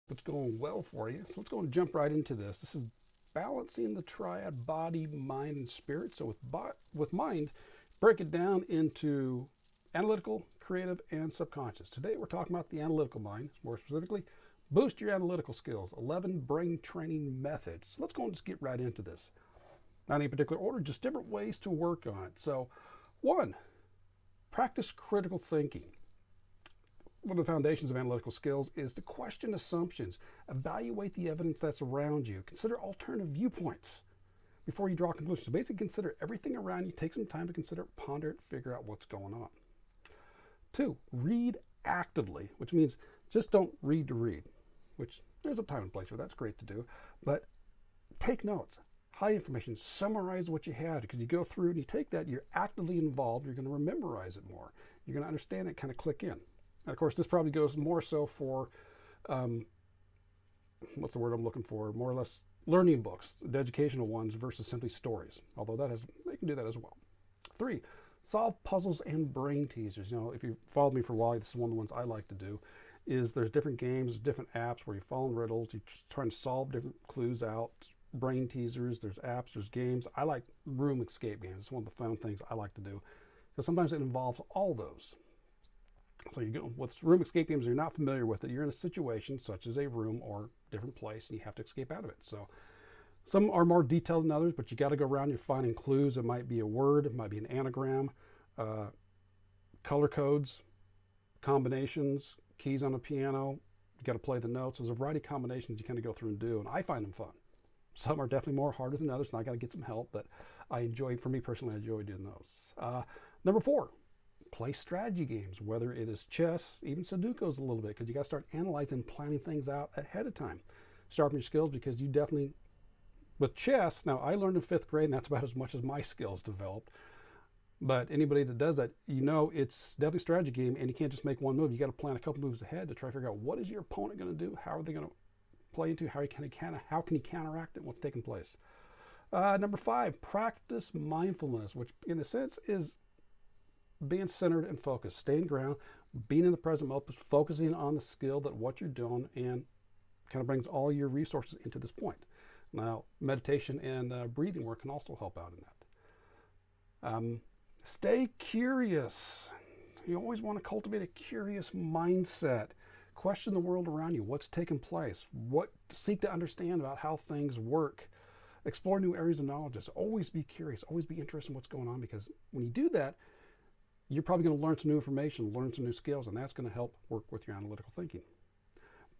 What's going well for you. So let's go and jump right into this. This is balancing the triad body, mind, and spirit. So with mind, break it down into analytical, creative, and subconscious. Today we're talking about the analytical mind, more specifically, boost your analytical skills, 11 brain training methods. So let's go and just get right into this. Not in any particular order, just different ways to work on it. So, one, practice critical thinking. One of the foundations of analytical skills is to question assumptions, evaluate the evidence that's around you, consider alternative viewpoints before you draw conclusions. So basically consider everything around you, take some time to consider it, ponder it, figure out what's going on. Two, read actively, which means just don't read to read, which there's a time and place where that's great to do, but take notes, high information, summarize what you had, because you go through and you take that, you're actively involved, you're going to memorize it more, you're going to understand it, kind of click in. And of course, this probably goes more so for, what's the word I'm looking for? More or less learning books, the educational ones versus simply stories. Although they can do that as well. Three, solve puzzles and brain teasers. You know, if you followed me for a while, this is one of the ones I like to do. Is there's different games, different apps where you follow riddles, you're trying to solve different clues out. Brain teasers. There's apps. There's games. I like room escape games. It's one of the fun things I like to do because sometimes it involves all those. So you go with room escape games, you're not familiar with it. You're in a situation such as a room or different place, and you have to escape out of it. So some are more detailed than others, but you got to go around. You're finding clues. It might be a word, it might be an anagram, color codes, combinations, keys on a piano. You got to play the notes. There's a variety of combinations you kind of go through and do, and I find them fun. Some are definitely more harder than others, and I got to get some help. But for me personally, I enjoy doing those. Number four, play strategy games, whether it is chess, even Sudoku's a little bit, because you got to start analyzing, planning things out ahead of time. Sharpen your skills, because you definitely, with chess, now I learned in fifth grade, and that's about as much as my skills developed. But anybody that does that, you know it's definitely a strategy game, and you can't just make one move. You got to plan a couple moves ahead to try to figure out what is your opponent going to do, how are they going to play into, how can he counteract it, what's taking place. Number five, practice mindfulness, which in a sense is being centered and focused, staying ground, being in the present moment, focusing on the skill that what you're doing, and kind of brings all your resources into this point. Now, meditation and breathing work can also help out in that. Stay curious. You always want to cultivate a curious mindset. Question the world around you. What's taking place? Seek to understand about how things work. Explore new areas of knowledge. Just always be curious. Always be interested in what's going on, because when you do that, you're probably going to learn some new information, learn some new skills, and that's going to help work with your analytical thinking.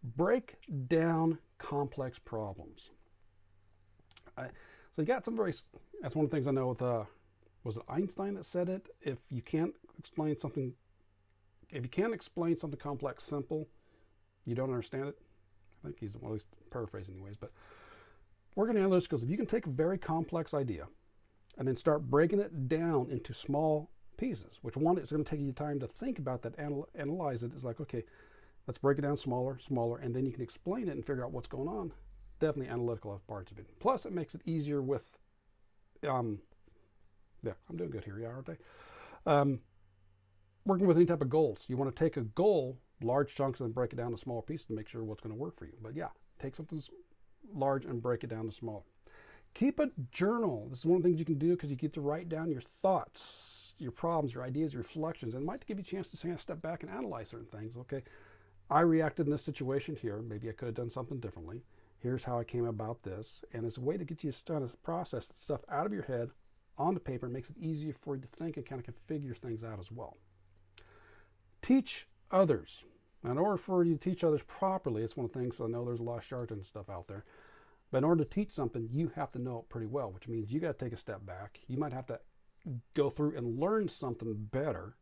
Break down complex problems. So you got some that's one of the things I know with, was it Einstein that said it? If you can't explain something complex simple, you don't understand it. I think he's, well, at least paraphrasing anyways, but working on analytical skills, if you can take a very complex idea and then start breaking it down into small pieces, which one is going to take you time to think about that, analyze it. It's like, okay, let's break it down smaller, and then you can explain it and figure out what's going on. Definitely analytical parts of it. Plus, it makes it easier with, yeah, I'm doing good here, yeah, aren't I? Working with any type of goals. You want to take a goal, large chunks, and then break it down to smaller pieces to make sure what's going to work for you. But yeah, take something large and break it down to smaller. Keep a journal. This is one of the things you can do, because you get to write down your thoughts, your problems, your ideas, your reflections, and it might give you a chance to kind of step back and analyze certain things. Okay, I reacted in this situation here. Maybe I could have done something differently. Here's how I came about this. And it's a way to get you to process stuff out of your head onto paper. It makes it easier for you to think and kind of configure things out as well. Teach others. Now, in order for you to teach others properly, it's one of the things, I know there's a lot of charlatan stuff out there, but in order to teach something, you have to know it pretty well, which means you got to take a step back. You might have to go through and learn something better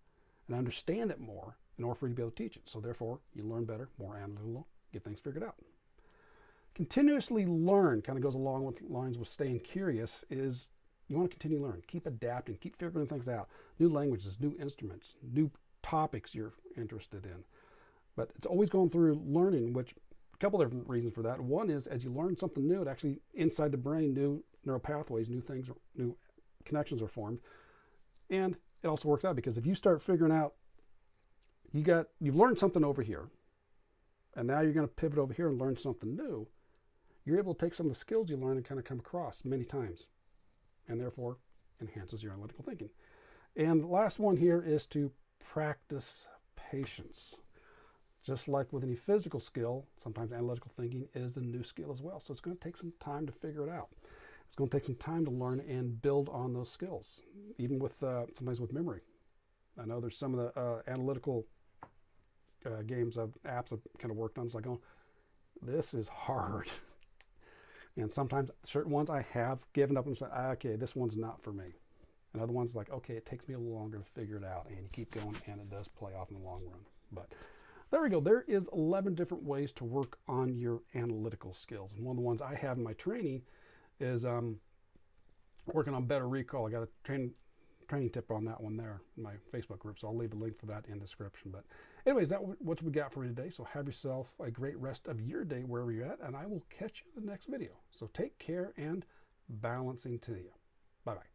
and understand it more in order for you to be able to teach it. So therefore, you learn better, more analytical, get things figured out. Continuously learn kind of goes along with lines with staying curious. Is you want to continue to learn, keep adapting, keep figuring things out, new languages, new instruments, new topics you're interested in. But it's always going through learning, which a couple of different reasons for that. One is, as you learn something new, it actually inside the brain, new neural pathways, new things, new connections are formed. And it also works out because if you start figuring out, you've learned something over here, and now you're going to pivot over here and learn something new, you're able to take some of the skills you learn and kind of come across many times, and therefore enhances your analytical thinking. And the last one here is to practice patience. Just like with any physical skill, sometimes analytical thinking is a new skill as well. So it's going to take some time to figure it out. It's going to take some time to learn and build on those skills, even with sometimes with memory. I know there's some of the analytical games, apps I've kind of worked on. It's like, oh, this is hard. And sometimes certain ones I have given up and said, okay, this one's not for me. And other ones like, okay, it takes me a little longer to figure it out. And you keep going, and it does play off in the long run. But there we go. There is 11 different ways to work on your analytical skills. And one of the ones I have in my training is working on better recall. I got a training tip on that one there in my Facebook group, so I'll leave a link for that in the description. But anyways, that's what we got for you today. So have yourself a great rest of your day wherever you're at, and I will catch you in the next video. So take care and balancing to you. Bye-bye.